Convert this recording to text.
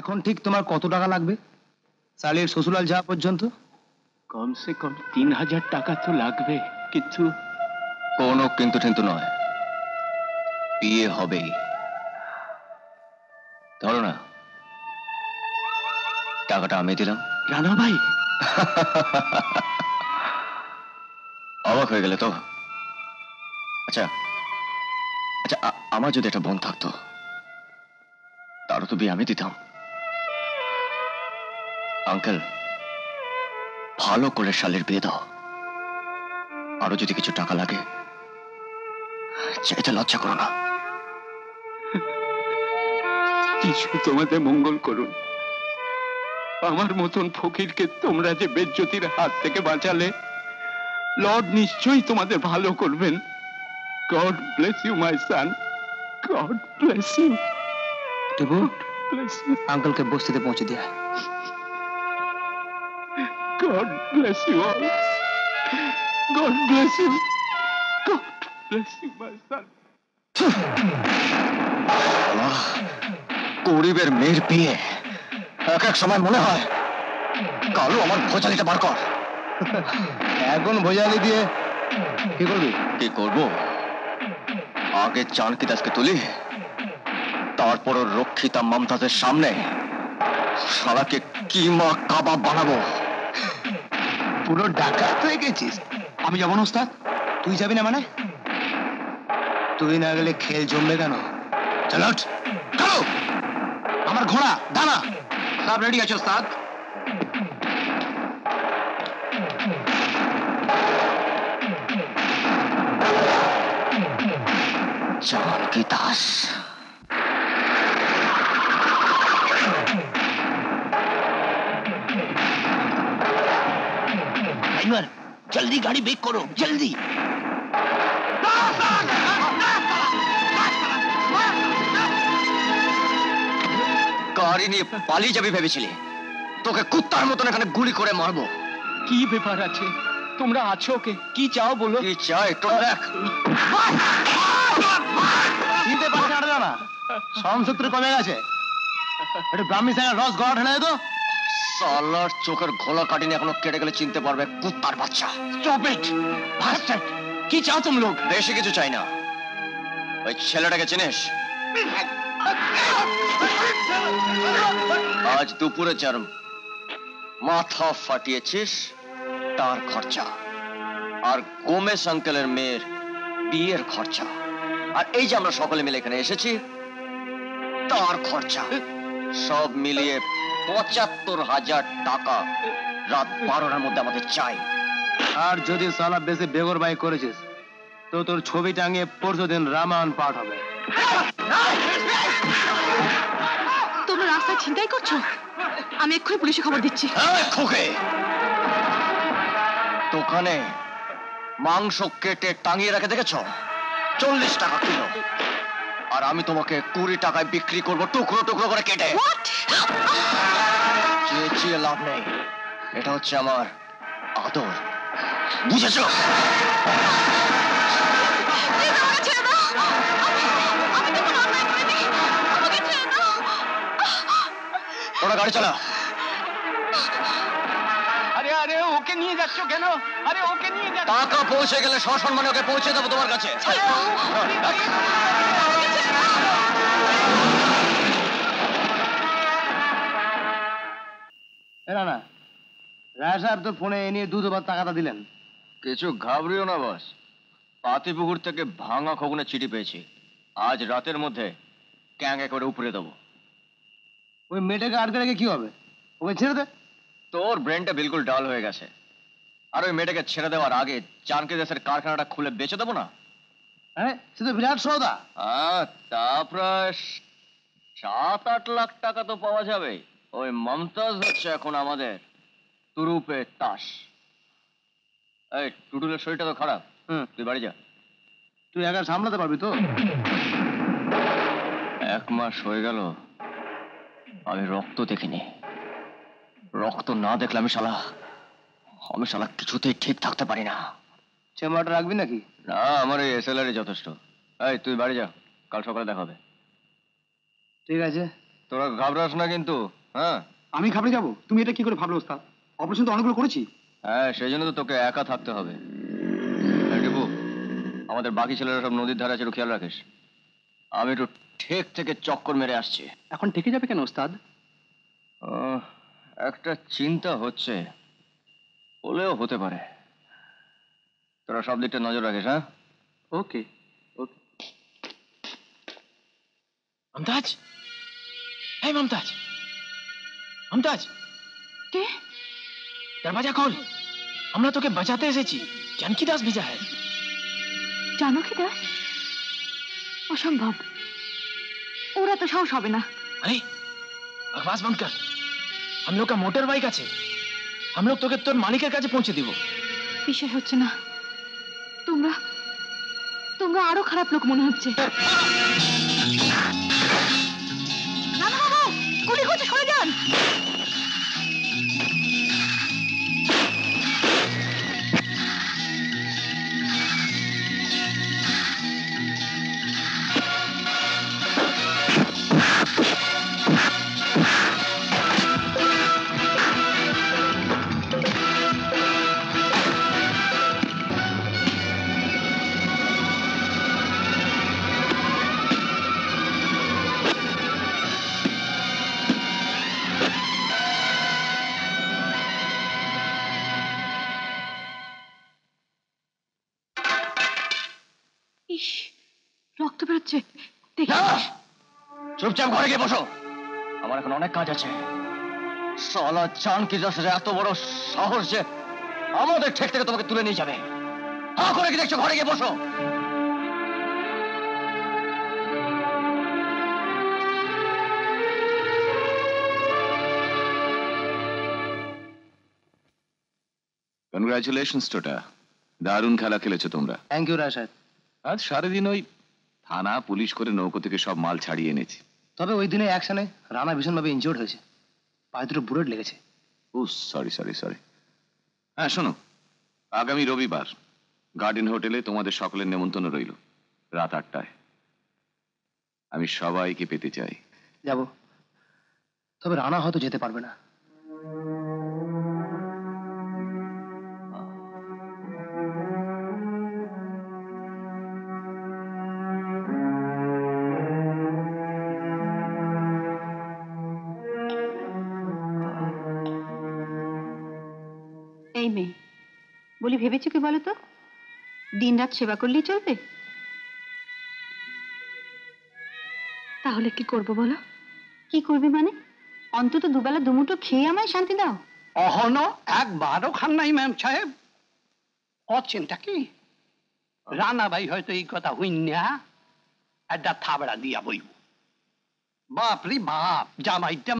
এখন ঠিক তোমার কত টাকা লাগবে সালের শ্বশুরাল যাওয়া পর্যন্ত? কমসে কম 3000 টাকা তো লাগবে। কিন্তু কোনো কিন্তু টিন্তু নয়, বিয়ে হবেই। ধরো না, টাকাটা আমি দিলাম। রানা ভাই, অবাক হয়ে গেলে তো? আচ্ছা আচ্ছা, আমার যদি একটা বোন থাকতো, তারও তো বিয়ে আমি দিতাম। আঙ্কেল, ভালো করে শালের বিয়ে দাও। আরো যদি কিছু টাকা লাগে চাইতে লজ্জা করো না। কিছু তোমাদের মঙ্গল করুন। আমার মতন ফকিরকে তোমরা যে বেজ্জতির হাত থেকে বাঁচালে, লর্ড নিশ্চয়ই তোমাদের ভালো করবেন। God bless you my son, God bless you. Tipu, আঙ্কেলকে বস্তিতে পৌঁছে দিয়া। God bless you all. God bless you. God bless you, my son. গরিবের মেয়ের বিয়ে, এক এক সময় মনে হয় কালু আমার ভোজালিটা বার কর। এখন ভোজালি দিয়ে কি করবি? কি করবো? আগে জানকি দাসকে তুলি, তারপর রক্ষিতা মমতাজের সামনে সারাকে কিমা কাবাব বানাবো। পুরো ডাকাত হয়ে গেছিস। আমি যাবো না ওস্তাদ। তুই যাবি না মানে? তুই না গেলে খেল জমবে কেন? চলো চলো, আমার ঘোড়া দানা সব রেডি আছে ওস্তাদ। জানকি দাস, ड्राइवर जल्दी गाड़ी ब्रेक करो, जल्दी। গাড়ি নিয়ে পালিয়ে যাবি ভেবেছিলি? তোকে কুত্তার মতন এখানে গুলি করে মারবো। কি ব্যাপার আছে? তোমরা আছো কে? কি চাও বলো? কি চাই একটু দেখ। চিনতে পারছে না, সংশত্রু কমে গেছে। একটু ব্রাহ্মী স্যারের রস গড়া ঢেলে দে তো। সালার চোখের ঘোলা কাটিনি এখনো কেটে গেলে চিনতে পারবে, কুত্তার বাচ্চা। Stop it bastard. কি চাও তুম লোক? বেশি কিছু চাই না। ওই ছেলেটাকে চিনিস? আজ দুপুরে যার মাথা ফাটিয়েছিস তার খরচা, আর গোমেশ আঙ্কেলের মেয়ের বিয়ের খরচা, আর এই যে আমরা সকলে মিলে এখানে এসেছি তার খরচা, সব মিলিয়ে ৭৫,০০০ টাকা রাত ১২টার মধ্যে আমাদের চাই। আর যদি সালা বেশি বেগর বাই করেছিস তো তোর ছবি টাঙিয়ে পরশু দিন রামায়ণ পাঠ হবে। তোমরা রাস্তায় ছিনতাই করছো? আমি এক্ষুনি পুলিশে খবর দিচ্ছি। খোকে, দোকানে মাংস কেটে টাঙিয়ে রাখে দেখেছ? ৪০ টাকা কিলো, আর আমি তোমাকে ২০ টাকায় বিক্রি করবো টুকরো টুকরো করে কেটে। চেঁচিয়ে লাভ নেই, এটা হচ্ছে আমার আদর, বুঝেছ? ওরা গাড়ি চালা। আরে আরে, ওকে নিয়ে যাচ্ছ কেন? আরে ওকে নিয়ে যাচ্ছ? টাকা পৌঁছে গেলে সসম্মানে ওকে পৌঁছে দেবো তোমার কাছে। এরা না, রায় সাহেব তো ফোনে এ নিয়ে দুধবার টাকাটা দিলেন। কিছু ঘাবড়িও না বস, পাতিপুকুর থেকে ভাঙা খগুনে চিঠি পেয়েছি। আজ রাতের মধ্যে ক্যাঙ্গে করে উপরে দেবো। ওই মেয়েটাকে আটকে রেখে কি হবে? ওকে ছেড়ে দে। তোর ব্রেনটা বিলকুল ডাল হয়ে গেছে। আর ওই মেয়েটাকে ছেড়ে দেওয়ার আগে জানকি দাসের কারখানাটা খুলে বেচে দেবো না? হ্যাঁ, সে তো বিরাট সৌদা। তা প্রায় ৭-৮ লাখ টাকা তো পাওয়া যাবে। ওই মমতাজ হচ্ছে এখন আমাদের তুরুপে তাস। এই টুটুলের শরীরটা তো খারাপ, তুই বাড়ি যা। তুই একা সামলাতে পারবি তো? ১ মাস হয়ে গেল আমি রক্ত দেখিনি। রক্ত না দেখলে আমি শালা কিছুতেই ঠিক থাকতে পারি না। চেম্বারটা রাখবি নাকি? না, আমার এই এসএলআর যথেষ্ট। এই তুই বাড়ি যা, কাল সকালে দেখা হবে। ঠিক আছে, তোরা ঘাবড়াস না কিন্তু, হ্যাঁ? আমি ঘাবড়ে যাবো? তুমি এটা কি করে ভাবলো ওস্তাদ? অপারেশন তো অনেকগুলো করেছি। হ্যাঁ, সেই জন্য তো তোকে একা থাকতে হবে। এই টিপু, আমাদের বাকি ছেলেরা সব নদীর ধারে আছে, একটু খেয়াল রাখিস। আমি একটু ঠেক থেকে চক্কর মেরে আসছি। এখন থেকে যাবে কেন ওস্তাদ? একটা চিন্তা হচ্ছে, হলেও হতে পারে। তোরা সব দিকটা নজর রাখিস, হ্যাঁ? ওকে ওকে। মমতাজ, এই মমতাজ, মমতাজ, কে? দরवाजा खोल, আমরা তোকে বাঁচাতে এসেছি। জানকি দাস भेजा है। জানকী দাস? অসম্ভব, ওরা তো সাহস হবে না। अरे बकवास बंद कर, हम लोग का मोटर बाइक আছে, हम लोग তোকে তোর মালিকের কাছে পৌঁছে দিব। বিশ্বাস হচ্ছে না, তোমরা তোমরা আরো খারাপ লোক মনে হচ্ছে। না না বাবু, গুলি করছে, সরে যান। ইস, রক্ত বেরোচ্ছে, দেখি। চুপচাপ ঘরে গিয়ে বসো, আমার এখন অনেক কাজ আছে। শালা জানকি দাসের এত বড় সাহস যে আমাদের ঠেক থেকে তোমাকে তুলে নিয়ে যাবে। হ্যাঁ করে কি দেখছো? ঘরে গিয়ে বসো। কনগ্রাচুলেশনস টোটা, দারুণ খেলা খেলেছো তোমরা। থ্যাংক ইউ রায় সাহেব। আজ সারাদিন ওই থানা পুলিশ করে নৌকো থেকে সব মাল ছাড়িয়ে এনেছি। তবে ওই দিনে অ্যাকশনে রানা ভীষণভাবে ইনজিওর্ড হয়েছে, পায়ে দুটো বুলেট লেগেছে। ও সরি সরি সরি। হ্যাঁ শোনো, আগামী রবিবার গার্ডেন হোটেলে তোমাদের সকলের নেমন্তন্ন রইল, রাত 8টায়। আমি সবাইকে পেতে চাই। যাব, তবে রানা হয়তো যেতে পারবে না। এই মেয়ে, বলি ভেবেছো কি বলো তো? দিন রাত সেবা করলেই চলবে? তাহলে কি করব বলো? কি করবে মানে? অন্তত দুবেলা দুমুঠো খেয়ে আমায় শান্তি দাও। অহনো একবারও খান নাই ম্যাম সাহেব। অচিন্তা কি রানা ভাই হয়তো এই কথা হইনা একটা থাবড়া দিয়া বইব। বাপ রে বাপ, জামাইটা